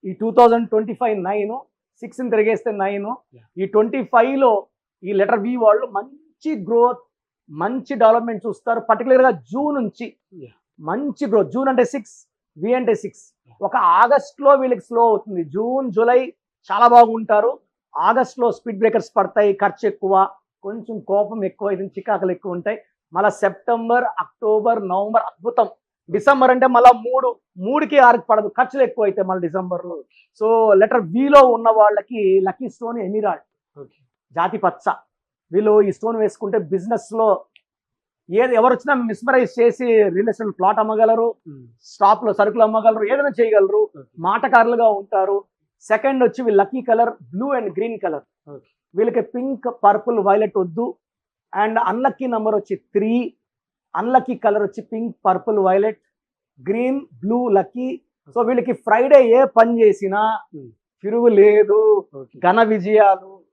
ఈ 2025 9, 6 తిరిగేస్తే 9, ఈ 25లో ఈ లెటర్ వి వాళ్ళు మంచి గ్రోత్, మంచి డెవలప్మెంట్ చూస్తారు. పర్టికులర్గా జూన్ నుంచి మంచి గ్రోత్. జూన్ అంటే 6, వి అంటే 6. ఒక ఆగస్ట్లో వీళ్ళకి స్లో అవుతుంది. జూన్ జూలై చాలా బాగుంటారు. ఆగస్ట్లో స్పీడ్ బ్రేకర్స్ పడతాయి, ఖర్చు ఎక్కువ, కొంచెం కోపం ఎక్కువ, ఇది చికాకులు ఎక్కువ ఉంటాయి. మళ్ళీ సెప్టెంబర్, అక్టోబర్, నవంబర్ అద్భుతం. డిసెంబర్ అంటే మళ్ళీ 3కి 6కి పడదు, ఖర్చులు ఎక్కువ అయితే మళ్ళీ డిసెంబర్లో. సో లెటర్ విలో ఉన్న వాళ్ళకి లక్కీ స్టోన్ ఎమిరాల్డ్, జాతి పచ్చ. వీళ్ళు ఈ స్టోన్ వేసుకుంటే బిజినెస్లో ఎవరు వచ్చినా మిస్మరైజ్ చేసి రియల్ ఎస్టేట్ ప్లాట్ అమ్మగలరు, స్టాప్ లో సరుకులు అమ్మగలరు, ఏదైనా చేయగలరు, మాటకారులుగా ఉంటారు. సెకండ్ వచ్చి వీళ్ళ lucky colour blue and green colour. వీళ్ళకి పింక్, పర్పుల్, వైలెట్ వద్దు. అండ్ అన్లక్కీ నెంబర్ వచ్చి 3, అన్లక్కీ కలర్ వచ్చి pink, purple, violet, green, blue lucky. So వీళ్ళకి ఫ్రైడే ఏ పని చేసినా తిరుగు లేదు, ఘన విజయాలు,